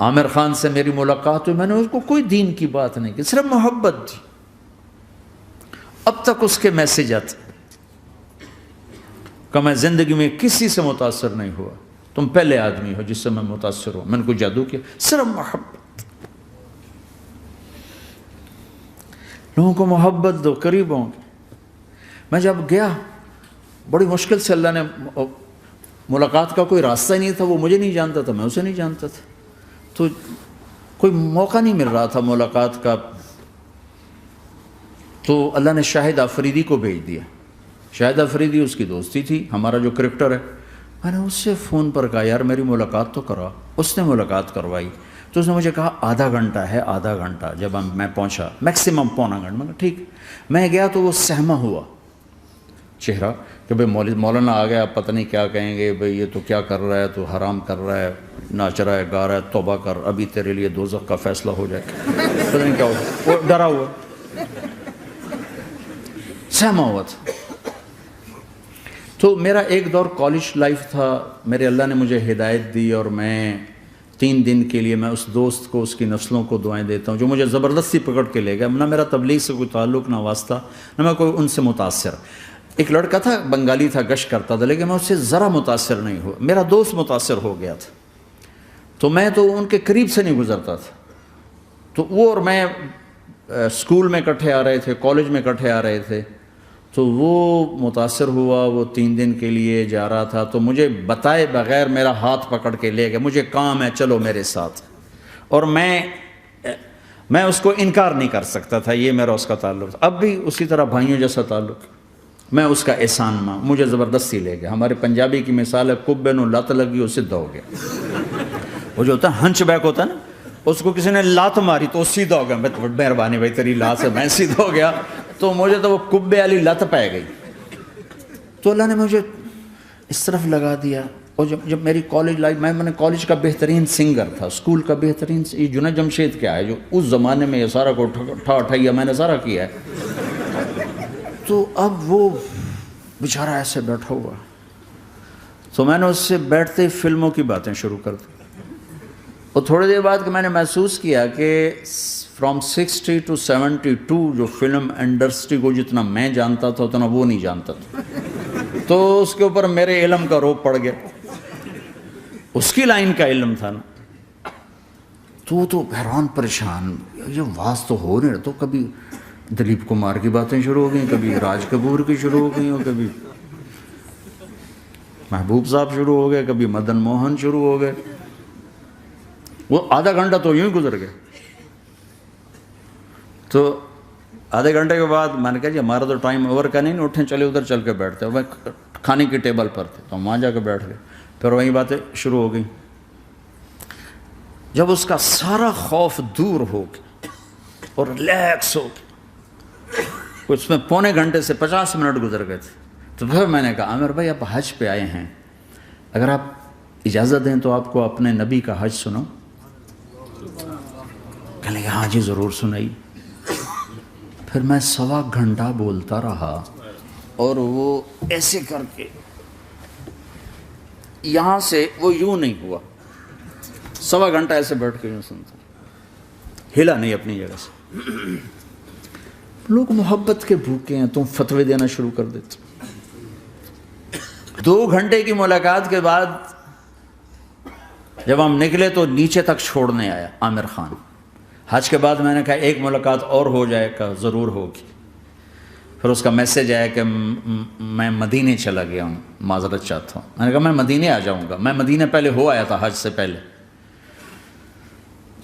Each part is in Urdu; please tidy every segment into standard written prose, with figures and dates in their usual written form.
عامر خان سے میری ملاقات ہوئی، میں نے اس کو کوئی دین کی بات نہیں کی، صرف محبت دی. اب تک اس کے میسج آتے کہ میں زندگی میں کسی سے متاثر نہیں ہوا، تم پہلے آدمی ہو جس سے میں متاثر ہوں. میں نے کوئی جادو کیا، صرف محبت. لوگوں کو محبت دو، قریب ہوں گے. میں جب گیا بڑی مشکل سے، اللہ نے ملاقات کا کوئی راستہ ہی نہیں تھا، وہ مجھے نہیں جانتا تھا، میں اسے نہیں جانتا تھا، تو کوئی موقع نہیں مل رہا تھا ملاقات کا. تو اللہ نے شاہد آفریدی کو بھیج دیا. شاہد آفریدی اس کی دوستی تھی، ہمارا جو کرکٹر ہے. میں نے اس سے فون پر کہا یار میری ملاقات تو کرا. اس نے ملاقات کروائی. تو اس نے مجھے کہا آدھا گھنٹہ ہے، آدھا گھنٹہ. جب میں پہنچا میکسیمم پونا گھنٹہ. میں کہا ٹھیک. میں گیا تو وہ سہما ہوا چہرہ کہ بھئی مولانا آ گیا، پتہ نہیں کیا کہیں گے، بھئی یہ تو کیا کر رہا ہے، تو حرام کر رہا ہے، ناچ رہا ہے، گا رہا ہے، توبہ کر، ابھی تیرے لیے دوزخ کا فیصلہ ہو جائے. پتہ نہیں کیا ہوا، وہ ڈرا ہوا سہما ہوا تھا. تو میرا ایک دور کالج لائف تھا. میرے اللہ نے مجھے ہدایت دی اور میں 3 دن کے لیے میں اس دوست کو، اس کی نسلوں کو دعائیں دیتا ہوں جو مجھے زبردستی پکڑ کے لے گیا. نہ میرا تبلیغ سے کوئی تعلق، نہ واسطہ، نہ میں کوئی ان سے متاثر. ایک لڑکا تھا، بنگالی تھا، گشت کرتا تھا، لیکن میں اس سے ذرا متاثر نہیں ہوا. میرا دوست متاثر ہو گیا تھا، تو میں تو ان کے قریب سے نہیں گزرتا تھا. تو وہ اور میں اسکول میں اکٹھے آ رہے تھے، کالج میں اکٹھے آ رہے تھے. تو وہ متاثر ہوا، وہ 3 دن کے لیے جا رہا تھا. تو مجھے بتائے بغیر میرا ہاتھ پکڑ کے لے گیا، مجھے کام ہے چلو میرے ساتھ. اور میں اس کو انکار نہیں کر سکتا تھا، یہ میرا اس کا تعلق تھا. اب بھی اسی طرح بھائیوں جیسا تعلق. میں اس کا احسان ماں، مجھے زبردستی لے گیا. ہمارے پنجابی کی مثال ہے، کبے نو لت لگی وہ سیدھا ہو گیا. وہ جو ہوتا ہے ہنچ بیک ہوتا ہے نا، اس کو کسی نے لات ماری تو سیدھا ہو گیا. مہربانی بھائی تیری لات سے میں سیدھا ہو گیا. تو مجھے تو وہ کبے والی لت پہ گئی. تو اللہ نے مجھے اس طرف لگا دیا. اور جب میری کالج لائف، میں نے کالج کا بہترین سنگر تھا، اسکول کا بہترین. یہ جنید جمشید کیا ہے جو اس زمانے میں یہ سارا کو ٹھا میں نے سارا کیا ہے. تو اب وہ بیچارہ ایسے بیٹھا ہوا. تو میں نے اس سے بیٹھتے فلموں کی باتیں شروع کر دی. اور تھوڑی دیر بعد کہ میں نے محسوس کیا کہ فرام 60 to 72 جو فلم انڈسٹری کو جتنا میں جانتا تھا اتنا وہ نہیں جانتا تھا. تو اس کے اوپر میرے علم کا روپ پڑ گیا. اس کی لائن کا علم تھا نا. تو وہ تو حیران پریشان، یہ واز تو ہو نہیں رہا. تو کبھی دلیپ کمار کی باتیں شروع ہو گئیں، کبھی راج کپور کی شروع ہو گئیں، اور کبھی محبوب صاحب شروع ہو گئے، کبھی مدن موہن شروع ہو گئے. وہ آدھا گھنٹہ تو یوں ہی گزر گیا. تو آدھے گھنٹے کے بعد میں نے کہا جی ہمارا تو ٹائم اوور کا نہیں، اٹھیں چلے ادھر چل کے بیٹھتے. وہ کھانے کی ٹیبل پر تھے تو ہم وہاں جا کے بیٹھ گئے. پھر وہیں باتیں شروع ہو گئیں. جب اس کا سارا خوف دور ہو گیا اور ریلیکس ہو گیا، اس میں 1.25 گھنٹے سے 50 منٹ گزر گئے تھے. تو پھر میں نے کہا عامر بھائی آپ حج پہ آئے ہیں، اگر آپ اجازت دیں تو آپ کو اپنے نبی کا حج سنو. کہنے لگے ہاں جی ضرور سنائی. پھر میں 1.25 گھنٹہ بولتا رہا اور وہ ایسے کر کے یہاں سے وہ یوں نہیں ہوا. 1.25 گھنٹہ ایسے بیٹھ کے یوں سنتا، ہلا نہیں اپنی جگہ سے. لوگ محبت کے بھوکے ہیں، تم فتوے دینا شروع کر دیتے. 2 گھنٹے کی ملاقات کے بعد جب ہم نکلے تو نیچے تک چھوڑنے آیا عامر خان. حج کے بعد میں نے کہا ایک ملاقات اور ہو جائے گا، ضرور ہوگی. پھر اس کا میسج آیا کہ میں مدینے چلا گیا ہوں، معذرت چاہتا ہوں. میں نے کہا میں مدینے آ جاؤں گا، میں مدینے پہلے ہو آیا تھا حج سے پہلے.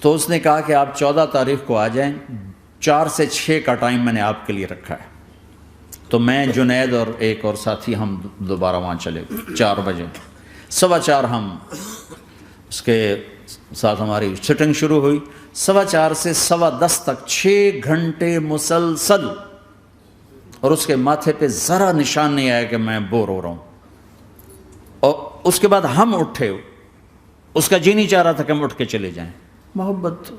تو اس نے کہا کہ آپ 14 تاریخ کو آ جائیں، 4 سے 6 کا ٹائم میں نے آپ کے لیے رکھا ہے. تو میں جنید اور ایک اور ساتھی ہم دوبارہ وہاں چلے. 4 بجے 4:15 ہم اس کے ساتھ ہماری سٹنگ شروع ہوئی. 4:15 سے 10:15 تک 6 گھنٹے مسلسل. اور اس کے ماتھے پہ ذرا نشان نہیں آیا کہ میں بور ہو رہا ہوں. اور اس کے بعد ہم اٹھے، اس کا جی نہیں چاہ رہا تھا کہ ہم اٹھ کے چلے جائیں. محبت.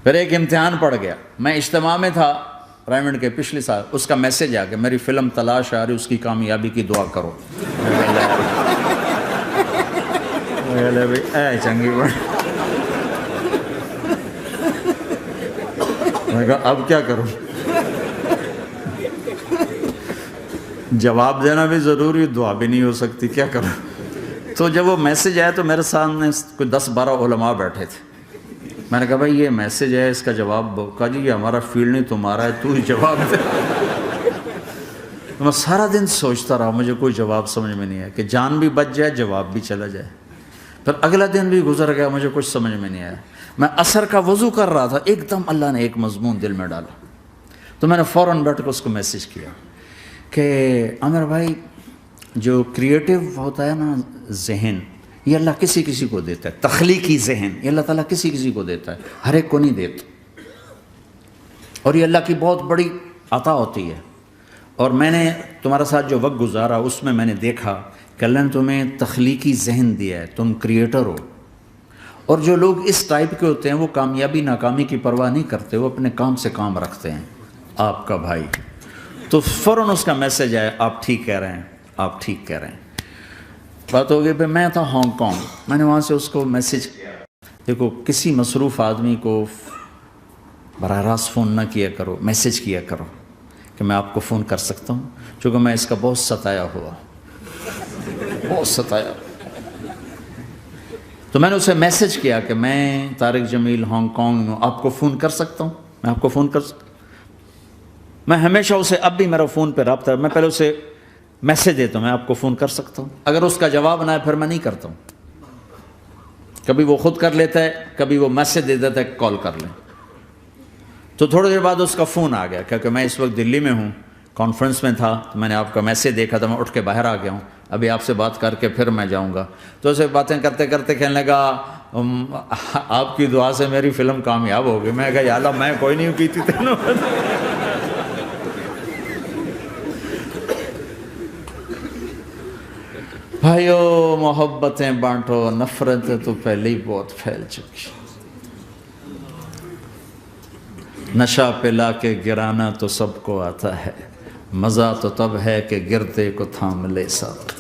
پھر ایک امتحان پڑ گیا. میں اجتماع میں تھا رائمنڈ کے پچھلے سال. اس کا میسج آ گیا میری فلم تلاش آ رہی، اس کی کامیابی کی دعا کرو. لے بھائی اے چنگی بڑھ. میں کہا اب کیا کروں؟ جواب دینا بھی ضروری، دعا بھی نہیں ہو سکتی، کیا کروں؟ تو جب وہ میسج آیا تو میرے سامنے کوئی 10-12 علماء بیٹھے تھے. میں نے کہا بھائی یہ میسج ہے، اس کا جواب دو. کہا جی یہ ہمارا فیلڈ نہیں تمہارا ہے، تو ہی جواب دے. میں سارا دن سوچتا رہا، مجھے کوئی جواب سمجھ میں نہیں آیا کہ جان بھی بچ جائے، جواب بھی چلا جائے. پھر اگلا دن بھی گزر گیا، مجھے کچھ سمجھ میں نہیں آیا. میں عصر کا وضو کر رہا تھا، ایک دم اللہ نے ایک مضمون دل میں ڈالا. تو میں نے فوراً بیٹھ کے اس کو میسج کیا کہ عامر بھائی جو کریٹو ہوتا ہے نا ذہن، یہ اللہ کسی کسی کو دیتا ہے. تخلیقی ذہن یہ اللہ تعالیٰ کسی کسی کو دیتا ہے، ہر ایک کو نہیں دیتا. اور یہ اللہ کی بہت بڑی عطا ہوتی ہے. اور میں نے تمہارے ساتھ جو وقت گزارا اس میں نے دیکھا کہ اللہ نے تمہیں تخلیقی ذہن دیا ہے، تم کریٹر ہو. اور جو لوگ اس ٹائپ کے ہوتے ہیں وہ کامیابی ناکامی کی پرواہ نہیں کرتے، وہ اپنے کام سے کام رکھتے ہیں. آپ کا بھائی تو فوراً اس کا میسج آیا، آپ ٹھیک کہہ رہے ہیں، آپ ٹھیک کہہ رہے ہیں. بات ہو گئی. پھر میں تھا ہانگ کانگ، میں نے وہاں سے اس کو میسج کیا. دیکھو کسی مصروف آدمی کو براہ راست فون نہ کیا کرو، میسج کیا کرو کہ میں آپ کو فون کر سکتا ہوں، چونکہ میں اس کا بہت ستایا ہوا، بہت ستایا. تو میں نے اسے میسج کیا کہ میں طارق جمیل ہانگ کانگ میں آپ کو فون کر سکتا ہوں، میں آپ کو فون کر سکتا ہوں. میں ہمیشہ اسے، اب بھی میرا فون پہ رابطہ ہے، میں پہلے اسے میسج دیتا ہوں میں آپ کو فون کر سکتا ہوں. اگر اس کا جواب نہ ہے پھر میں نہیں کرتا ہوں. کبھی وہ خود کر لیتا ہے، کبھی وہ میسج دے دیتا ہے کال کر لیں. تو تھوڑی دیر بعد اس کا فون آ گیا کیونکہ میں اس وقت دلی میں ہوں، کانفرنس میں تھا. تو میں نے آپ کا میسج دیکھا تھا، میں اٹھ کے باہر آ گیا ہوں، ابھی آپ سے بات کر کے پھر میں جاؤں گا. تو اسے باتیں کرتے کرتے کہنے لگا آپ کی دعا سے میری فلم کامیاب ہو گئی. میں کہا یا اللہ میں کوئی نہیں کی تھی تینوں. بھائیو محبتیں بانٹو، نفرتیں تو پہلے ہی بہت پھیل چکی. نشہ پلا کے گرانا تو سب کو آتا ہے، مزہ تو تب ہے کہ گرتے کو تھام لے ساتھ.